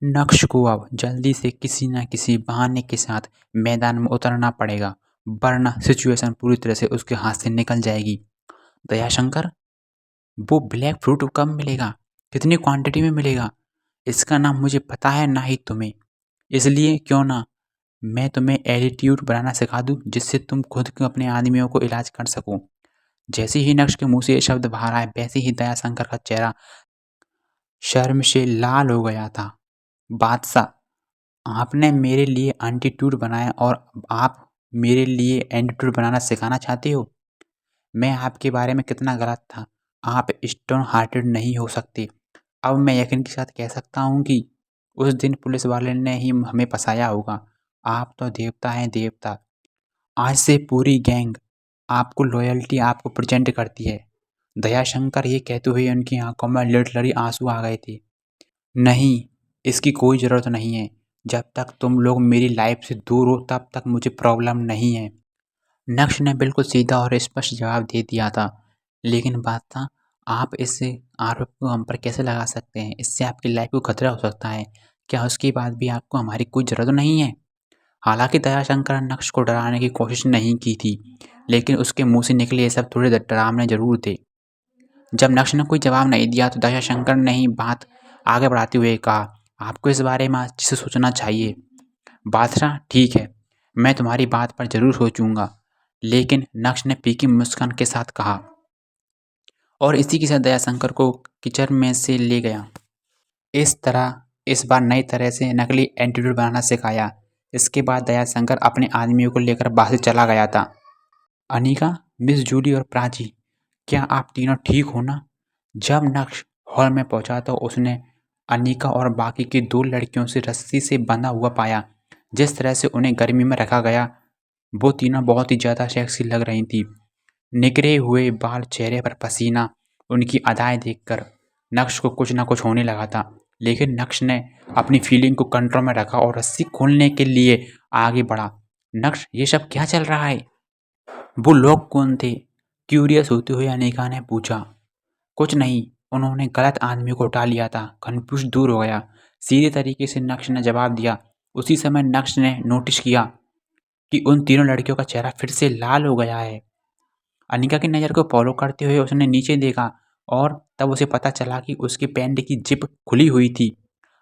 नक्श को अब जल्दी से किसी न किसी बहाने के साथ मैदान में उतरना पड़ेगा, वरना सिचुएशन पूरी तरह से उसके हाथ से निकल जाएगी। दयाशंकर, वो ब्लैक फ्रूट कब मिलेगा? कितनी क्वांटिटी में मिलेगा? इसका ना मुझे पता है ना ही तुम्हें। इसलिए क्यों ना मैं तुम्हें एटीट्यूड बनाना सिखा दूं, जिससे तुम खुद के अपने आदमियों को इलाज कर सको। जैसे ही नक्श के मुंह से ये शब्द बाहर आए, वैसे ही दयाशंकर का चेहरा शर्म से लाल हो गया था। बादशाह, आपने मेरे लिए एंटीट्यूड बनाया और आप मेरे लिए एंटीट्यूड बनाना सिखाना चाहते हो? मैं आपके बारे में कितना गलत था। आप स्टोन हार्टेड नहीं हो सकते। अब मैं यकीन के साथ कह सकता हूँ कि उस दिन पुलिस वाले ने ही हमें फंसाया होगा। आप तो देवता हैं, देवता। आज से पूरी गैंग आपको लॉयल्टी आपको प्रेजेंट करती है। दयाशंकर ये कहते हुए उनकी आंखों में लिटरली आंसू आ गए थे। नहीं, इसकी कोई ज़रूरत नहीं है। जब तक तुम लोग मेरी लाइफ से दूर हो तब तक मुझे प्रॉब्लम नहीं है। नक्श ने बिल्कुल सीधा और स्पष्ट जवाब दे दिया था। लेकिन बादशाह, आप इस आरोप को हम पर कैसे लगा सकते हैं? इससे आपकी लाइफ को खतरा हो सकता है। क्या उसके बाद भी आपको हमारी कोई ज़रूरत नहीं है? हालांकि दयाशंकर ने नक्श को डराने की कोशिश नहीं की थी, लेकिन उसके मुंह से निकले ये सब थोड़े डरावने जरूर थे। जब नक्श ने कोई जवाब नहीं दिया तो दयाशंकर ने ही बात आगे बढ़ाते हुए कहा, आपको इस बारे में अच्छे से सोचना चाहिए। बादशाह, ठीक है, मैं तुम्हारी बात पर जरूर सोचूंगा। लेकिन नक्श ने फीकी मुस्कान के साथ कहा, और इसी के साथ दयाशंकर को किचन में से ले गया। इस तरह इस बार नई तरह से नकली एंटीट्यूड बनाना सिखाया। इसके बाद दयाशंकर अपने आदमियों को लेकर बाहर से चला गया था। अनिका, मिस जूली और प्राची, क्या आप तीनों ठीक हो ना? जब नक्श हॉल में पहुंचा तो उसने अनिका और बाकी की दो लड़कियों से रस्सी से बंधा हुआ पाया। जिस तरह से उन्हें गर्मी में रखा गया, वो तीनों बहुत ही ज़्यादा सेक्सी लग रही थी। निकरे हुए बाल, चेहरे पर पसीना, उनकी अदाएं देखकर नक्श को कुछ ना कुछ होने लगा था। लेकिन नक्श ने अपनी फीलिंग को कंट्रोल में रखा और रस्सी खोलने के लिए आगे बढ़ा। नक्श, ये सब क्या चल रहा है? वो लोग कौन थे? क्यूरियस होते हुए अनिका ने पूछा। कुछ नहीं, उन्होंने गलत आदमी को उठा लिया था। कन्फ्यूज दूर हो गया, सीधे तरीके से नक्श ने जवाब दिया। उसी समय नक्श ने नोटिस किया कि उन तीनों लड़कियों का चेहरा फिर से लाल हो गया है। अनिका की नज़र को फॉलो करते हुए उसने नीचे देखा और तब उसे पता चला कि उसकी पैंट की जिप खुली हुई थी।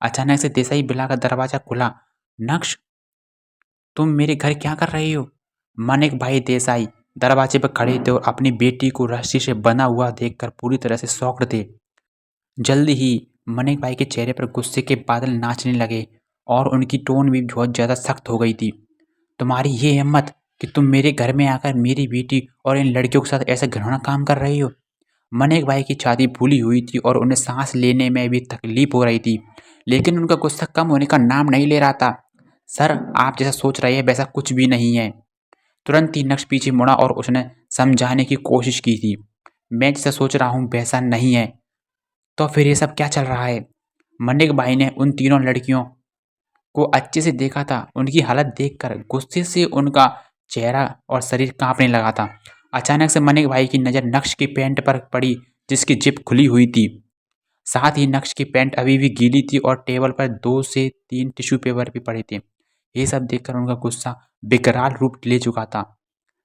अचानक से देसाई बिला का दरवाजा खुला। नक्श, तुम मेरे घर क्या कर रही हो? मानिक भाई देसाई दरवाजे पर खड़े थे और अपनी बेटी को रस्सी से बंधा हुआ देखकर पूरी तरह से शॉक्ड थे। जल्दी ही मानिक भाई के चेहरे पर गुस्से के बादल नाचने लगे और उनकी टोन भी बहुत ज़्यादा सख्त हो गई थी। तुम्हारी ये हिम्मत कि तुम मेरे घर में आकर मेरी बेटी और इन लड़कियों के साथ ऐसा घिनौना काम कर रही हो? मानिक भाई की छाती फूली हुई थी और उन्हें सांस लेने में भी तकलीफ हो रही थी, लेकिन उनका गुस्सा कम होने का नाम नहीं ले रहा था। सर, आप जैसा सोच रहे हैं वैसा कुछ भी नहीं है। तुरंत ही नक्श पीछे मुड़ा और उसने समझाने की कोशिश की थी। मैं जैसा सोच रहा हूँ वैसा नहीं है। तो फिर ये सब क्या चल रहा है? मनिक भाई ने उन तीनों लड़कियों को अच्छे से देखा था। उनकी हालत देखकर गुस्से से उनका चेहरा और शरीर कांपने लगा था। अचानक से मनिक भाई की नज़र नक्श की पैंट पर पड़ी, जिसकी जिप खुली हुई थी। साथ ही नक्श की पैंट अभी भी गीली थी और टेबल पर 2 से 3 टिश्यू पेपर भी पड़े थे। ये सब देखकर उनका गुस्सा बेकरार रूप ले चुका था।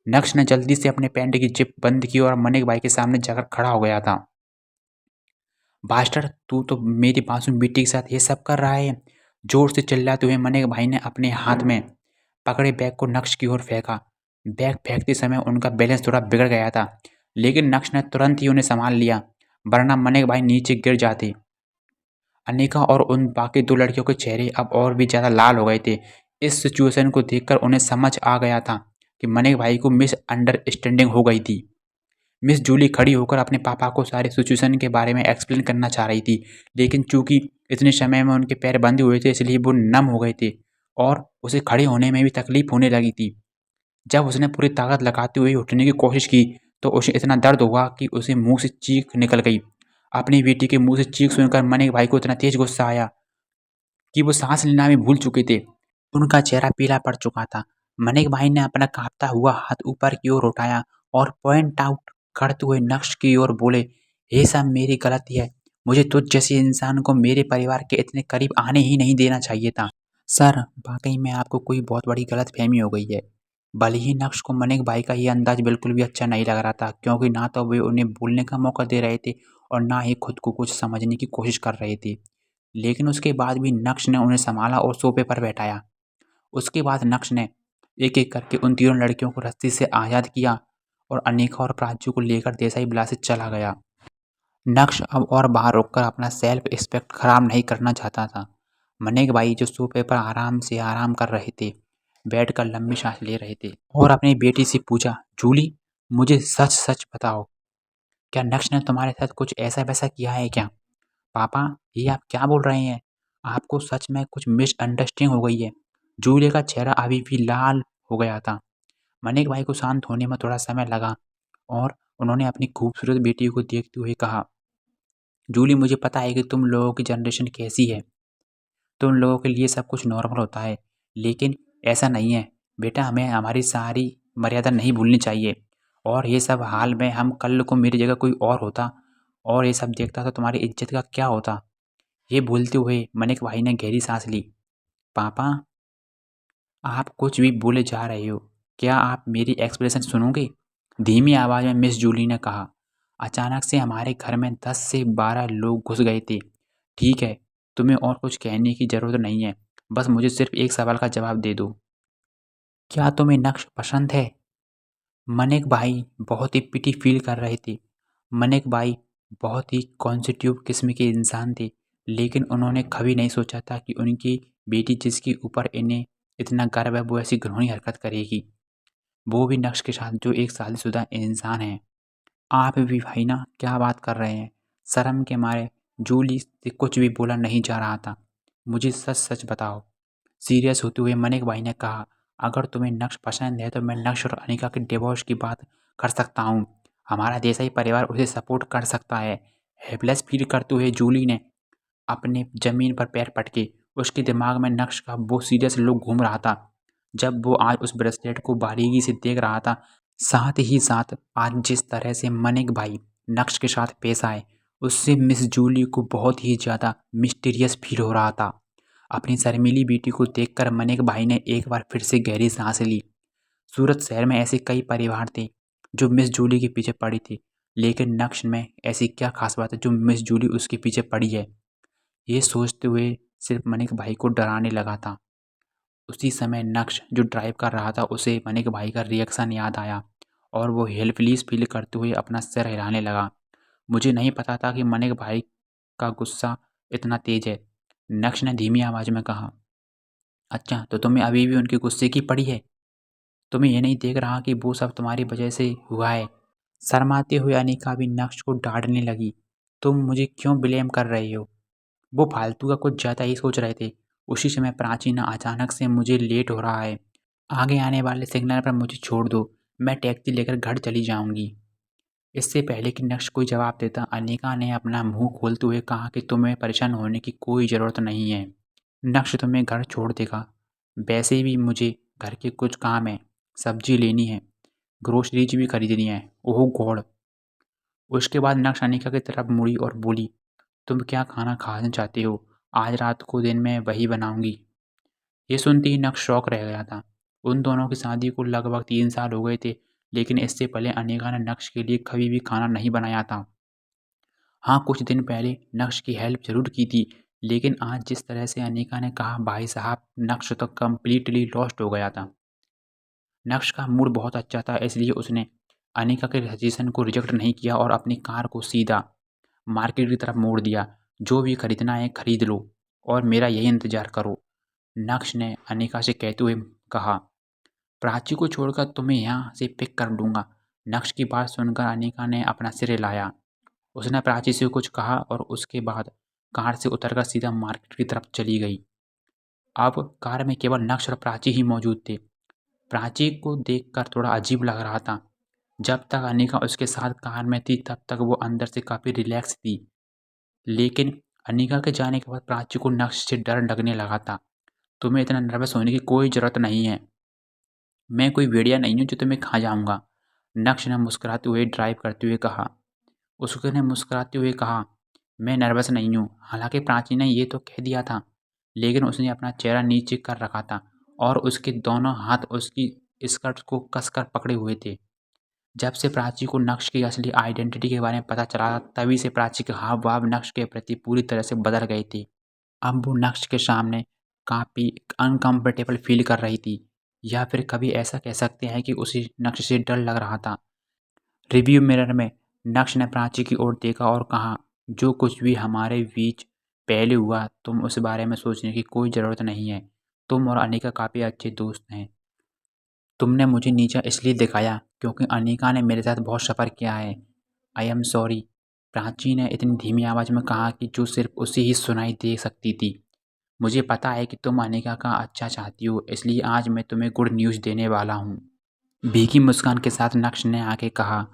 नक्श ने जल्दी से अपने पैंट की जिप बंद की और मनिक भाई के सामने जाकर खड़ा हो गया था। बास्टर, तू तो मेरी मासूम बेटी के साथ ये सब कर रहा है? जोर से चिल्लाते हुए मनिक भाई ने अपने हाथ में पकड़े बैग को नक्श की ओर फेंका। बैग फेंकते समय उनका बैलेंस थोड़ा बिगड़ गया था, लेकिन नक्श ने तुरंत ही उन्हें संभाल लिया, वरना मनिक भाई नीचे गिर जाते। अनिका और उन बाकी दो लड़कियों के चेहरे अब और भी ज़्यादा लाल हो गए थे। इस सिचुएशन को देखकर उन्हें समझ आ गया था कि मनिक भाई को मिस अंडरस्टैंडिंग हो गई थी। मिस जूली खड़ी होकर अपने पापा को सारे सिचुएशन के बारे में एक्सप्लेन करना चाह रही थी, लेकिन चूंकि इतने समय में उनके पैर बंधे हुए थे इसलिए वो नम हो गए थे और उसे खड़े होने में भी तकलीफ होने लगी थी। जब उसने पूरी ताकत लगाते हुए उठने की कोशिश की तो उसे इतना दर्द हुआ कि उसे मुंह से चीख निकल गई। अपनी बेटी के मुंह से चीख सुनकर मनिक भाई को इतना तेज गुस्सा आया कि वो सांस लेना भी भूल चुके थे। उनका चेहरा पीला पड़ चुका था। मनिक भाई ने अपना कांपता हुआ हाथ ऊपर की ओर उठाया और पॉइंट आउट करते हुए नक्श की ओर बोले, ये सब मेरी गलती है। मुझे तुझ जैसे इंसान को मेरे परिवार के इतने करीब आने ही नहीं देना चाहिए था। सर, वाकई में आपको कोई बहुत बड़ी गलतफहमी हो गई है। भले ही नक्श को मनिक भाई का ये अंदाज बिल्कुल भी अच्छा नहीं लग रहा था, क्योंकि ना तो वे उन्हें बोलने का मौका दे रहे थे और ना ही खुद को कुछ समझने की कोशिश कर रहे थे। लेकिन उसके बाद भी नक्श ने उन्हें संभाला और सोफे पर बैठाया। उसके बाद नक्श ने एक एक करके उन तीनों लड़कियों को रस्सी से आज़ाद किया और अनिका और प्राची को लेकर देसाई विला से चला गया। नक्श अब और बाहर रुककर अपना सेल्फ रिस्पेक्ट खराब नहीं करना चाहता था। मनिक भाई जो सोफे पर आराम कर रहे थे, बैठकर लंबी सांस ले रहे थे और अपनी बेटी से पूछा, जूली, मुझे सच सच बताओ, क्या नक्श ने तुम्हारे साथ कुछ ऐसा वैसा किया है क्या? पापा, ये आप क्या बोल रहे हैं? आपको सच में कुछ मिसअंडरस्टैंडिंग हो गई है। जूली का चेहरा अभी भी लाल हो गया था। मनिक भाई को शांत होने में थोड़ा समय लगा और उन्होंने अपनी खूबसूरत बेटी को देखते हुए कहा, जूली, मुझे पता है कि तुम लोगों की जनरेशन कैसी है। तुम लोगों के लिए सब कुछ नॉर्मल होता है, लेकिन ऐसा नहीं है। बेटा, हमें हमारी सारी मर्यादा नहीं भूलनी चाहिए। और ये सब हाल में हम कल को मेरी जगह कोई और होता और ये सब देखता तो तुम्हारी इज्जत का क्या होता? ये बोलते हुए मनिक भाई ने गहरी सांस ली। पापा, आप कुछ भी बोले जा रहे हो। क्या आप मेरी एक्सप्रेशन सुनोगे? धीमी आवाज़ में मिस जूली ने कहा। अचानक से हमारे घर में 10 से 12 लोग घुस गए थे। ठीक है, तुम्हें और कुछ कहने की ज़रूरत नहीं है। बस मुझे सिर्फ एक सवाल का जवाब दे दो। क्या तुम्हें नक्श पसंद है? मनिक भाई बहुत ही पिटी फील कर रहे थे। मनिक भाई बहुत ही कॉन्सिट्यूव किस्म के इंसान थे, लेकिन उन्होंने कभी नहीं सोचा था कि उनकी बेटी जिसके ऊपर इन्हें इतना गर्व है वो ऐसी घिनौनी हरकत करेगी, वो भी नक्श के साथ जो एक शादीशुदा इंसान है। आप भी भाई ना क्या बात कर रहे हैं? शर्म के मारे जूली से कुछ भी बोला नहीं जा रहा था। मुझे सच सच बताओ। सीरियस होते हुए मनिक भाई ने कहा, अगर तुम्हें नक्श पसंद है तो मैं नक्श और अनिका के डिवोर्स की बात कर सकता हूँ। हमारा जैसा ही परिवार उसे सपोर्ट कर सकता है। हेल्पलेस फील करते हुए जूली ने अपने ज़मीन पर पैर पटके। उसके दिमाग में नक्श का वो सीरियस लुक घूम रहा था जब वो आज उस ब्रेसलेट को बारीकी से देख रहा था। साथ ही साथ आज जिस तरह से मनिक भाई नक्श के साथ पेश आए, उससे मिस जूली को बहुत ही ज़्यादा मिस्टीरियस फील हो रहा था। अपनी शर्मीली बेटी को देखकर मनिक भाई ने एक बार फिर से गहरी सांस ली। सूरत शहर में ऐसे कई परिवार थे जो मिस जूली के पीछे पड़ी थी, लेकिन नक्श में ऐसी क्या खास बात है जो मिस जूली उसके पीछे पड़ी है? ये सोचते हुए सिर्फ मनिक भाई को डराने लगा था। उसी समय नक्श जो ड्राइव कर रहा था उसे मनिक भाई का रिएक्शन याद आया और वो हेल्पलेस फील करते हुए अपना सिर हिलाने लगा। मुझे नहीं पता था कि मनिक भाई का गुस्सा इतना तेज है। नक्श ने धीमी आवाज में कहा, अच्छा, तो तुम्हें अभी भी उनके गुस्से की पड़ी है? तुम्हें ये नहीं देख रहा कि वो सब तुम्हारी वजह से हुआ है? शर्माते हुए अनिका भी नक्श को डांटने लगी, तुम मुझे क्यों ब्लेम कर रहे हो? वो फालतू का कुछ ज़्यादा ही सोच रहे थे। उसी समय प्राची ने अचानक से, मुझे लेट हो रहा है, आगे आने वाले सिग्नल पर मुझे छोड़ दो, मैं टैक्सी लेकर घर चली जाऊंगी। इससे पहले कि नक्श कोई जवाब देता, अनिका ने अपना मुंह खोलते हुए कहा कि तुम्हें परेशान होने की कोई ज़रूरत नहीं है। नक्श तुम्हें घर छोड़ देगा। वैसे भी मुझे घर के कुछ काम है, सब्जी लेनी है, ग्रोसरीज भी खरीदनी है। ओह गॉड! उसके बाद नक्श अनिका की तरफ मुड़ी और बोली, तुम क्या खाना खाना चाहते हो? आज रात को दिन में वही बनाऊंगी। ये सुनते ही नक्श शौक रह गया था। उन दोनों की शादी को लगभग 3 साल हो गए थे, लेकिन इससे पहले अनिका ने नक्श के लिए कभी भी खाना नहीं बनाया था। हाँ, कुछ दिन पहले नक्श की हेल्प ज़रूर की थी, लेकिन आज जिस तरह से अनिका ने कहा, भाई साहब, नक्श तो कम्प्लीटली लॉस्ट हो गया था। नक्श का मूड बहुत अच्छा था, इसलिए उसने अनिका के सजेशन को रिजेक्ट नहीं किया और अपनी कार को सीधा मार्केट की तरफ मोड़ दिया। जो भी खरीदना है खरीद लो और मेरा यही इंतज़ार करो, नक्श ने अनिका से कहते हुए कहा। प्राची को छोड़कर तुम्हें यहाँ से पिक कर लूँगा। नक्श की बात सुनकर अनिका ने अपना सिर हिलाया। उसने प्राची से कुछ कहा और उसके बाद कार से उतरकर सीधा मार्केट की तरफ चली गई। अब कार में केवल नक्श और प्राची ही मौजूद थे। प्राची को देखकर थोड़ा अजीब लग रहा था। जब तक अनिका उसके साथ कार में थी तब तक वो अंदर से काफ़ी रिलैक्स थी, लेकिन अनिका के जाने के बाद प्राची को नक्श से डर लगने लगा था। तुम्हें इतना नर्वस होने की कोई ज़रूरत नहीं है। मैं कोई भेड़िया नहीं हूँ जो तुम्हें खा जाऊँगा, नक्श ने मुस्कुराते हुए ड्राइव करते हुए कहा। उसने मुस्कुराते हुए कहा, मैं नर्वस नहीं हूँ। हालांकि प्राची ने ये तो कह दिया था, लेकिन उसने अपना चेहरा नीचे कर रखा था और उसके दोनों हाथ उसकी स्कर्ट को कसकर पकड़े हुए थे। जब से प्राची को नक्श की असली आइडेंटिटी के बारे में पता चला, तभी से प्राची के हाव भाव नक्श के प्रति पूरी तरह से बदल गए थे। अब वो नक्श के सामने काफ़ी अनकंफर्टेबल फील कर रही थी, या फिर कभी ऐसा कह सकते हैं कि उसे नक्श से डर लग रहा था। रिव्यू मिरर में नक्श ने प्राची की ओर देखा और कहा, जो कुछ भी हमारे बीच पहले हुआ, तुम उस बारे में सोचने की कोई ज़रूरत नहीं है। तुम और अनिका काफ़ी अच्छे दोस्त हैं। तुमने मुझे नीचा इसलिए दिखाया क्योंकि अनिका ने मेरे साथ बहुत सफ़र किया है। आई एम सॉरी, प्राची ने इतनी धीमी आवाज़ में कहा कि जो सिर्फ उसे ही सुनाई दे सकती थी। मुझे पता है कि तुम अनिका का अच्छा चाहती हो, इसलिए आज मैं तुम्हें गुड न्यूज़ देने वाला हूँ। भीगी मुस्कान के साथ नक्श ने आके कहा,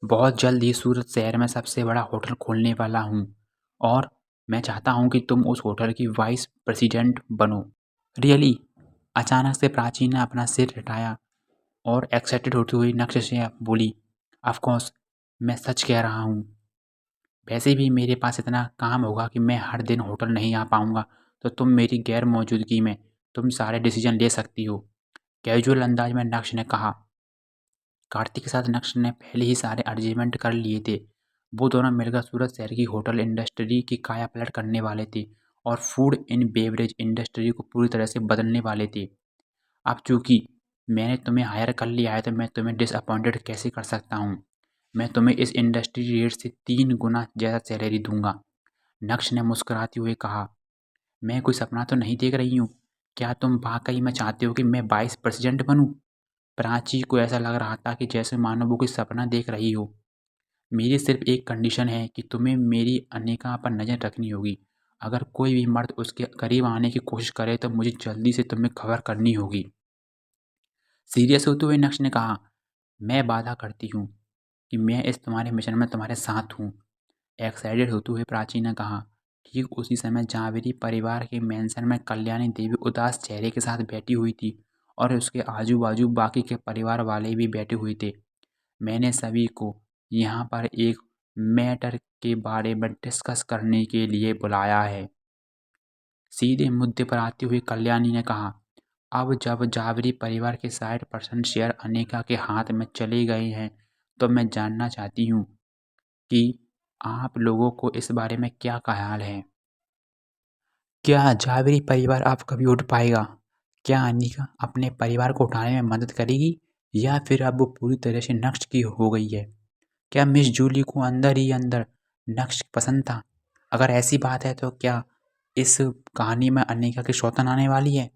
बहुत जल्द ही सूरत शहर में सबसे बड़ा होटल खोलने वाला हूँ और मैं चाहता हूँ कि तुम उस होटल की वाइस प्रेसिडेंट बनो। रियली? अचानक से प्राची ने अपना सिर हटाया और एक्साइटेड होती हुई नक्श से बोली, ऑफ कोर्स, मैं सच कह रहा हूँ। वैसे भी मेरे पास इतना काम होगा कि मैं हर दिन होटल नहीं आ पाऊँगा, तो तुम मेरी गैर मौजूदगी में तुम सारे डिसीजन ले सकती हो। कैजुअल अंदाज में नक्श ने कहा। कार्तिक के साथ नक्श ने पहले ही सारे अरेंजमेंट कर लिए थे। वो दोनों मिलकर सूरत शहर की होटल इंडस्ट्री की कायापलट करने वाले थे और फूड इन बेवरेज इंडस्ट्री को पूरी तरह से बदलने वाले थे। अब चूंकि मैंने तुम्हें हायर कर लिया है, तो मैं तुम्हें डिसअपॉइंटेड कैसे कर सकता हूँ। मैं तुम्हें इस इंडस्ट्री रेट से 3 गुना ज़्यादा सैलरी दूंगा। नक्श ने मुस्कुराते हुए कहा, मैं कोई सपना तो नहीं देख रही हूँ। क्या तुम वाकई में चाहते हो कि मैं वाइस प्रेसिडेंट बनूँ? प्राची को ऐसा लग रहा था कि जैसे मानो वो कोई सपना देख रही हो। मेरी सिर्फ एक कंडीशन है कि तुम्हें मेरी अनिका पर नज़र रखनी होगी। अगर कोई भी मर्द उसके करीब आने की कोशिश करे तो मुझे जल्दी से तुम्हें खबर करनी होगी। सीरियस होते हुए नक्श ने कहा, मैं वादा करती हूँ कि मैं इस तुम्हारे मिशन में तुम्हारे साथ हूँ। एक्साइटेड होते हुए प्राची ने कहा। ठीक उसी समय जावेरी परिवार के मेंशन में कल्याणी देवी उदास चेहरे के साथ बैठी हुई थी और उसके आजू बाजू बाकी के परिवार वाले भी बैठे हुए थे। मैंने सभी को यहाँ पर एक मैटर के बारे में डिस्कस करने के लिए बुलाया है। सीधे मुद्दे पर आती हुई कल्याणी ने कहा, अब जब जावरी परिवार के 60% शेयर अनिका के हाथ में चले गए हैं, तो मैं जानना चाहती हूँ कि आप लोगों को इस बारे में क्या ख्याल है। क्या जावेरी परिवार अब कभी उठ पाएगा? क्या अनिका अपने परिवार को उठाने में मदद करेगी, या फिर अब वो पूरी तरह से नष्ट की हो गई है? क्या मिस जूली को अंदर ही अंदर नक्श पसंद था? अगर ऐसी बात है तो क्या इस कहानी में अनिका की सौतन आने वाली है?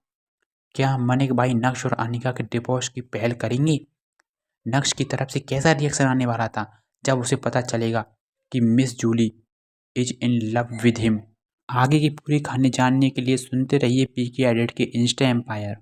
क्या मनिक भाई नक्श और अनिका के डिवोर्स की पहल करेंगे? नक्श की तरफ से कैसा रिएक्शन आने वाला था जब उसे पता चलेगा कि Miss Julie is in love with him? आगे की पूरी कहानी जानने के लिए सुनते रहिए पीके एडिट के इंस्टा एम्पायर।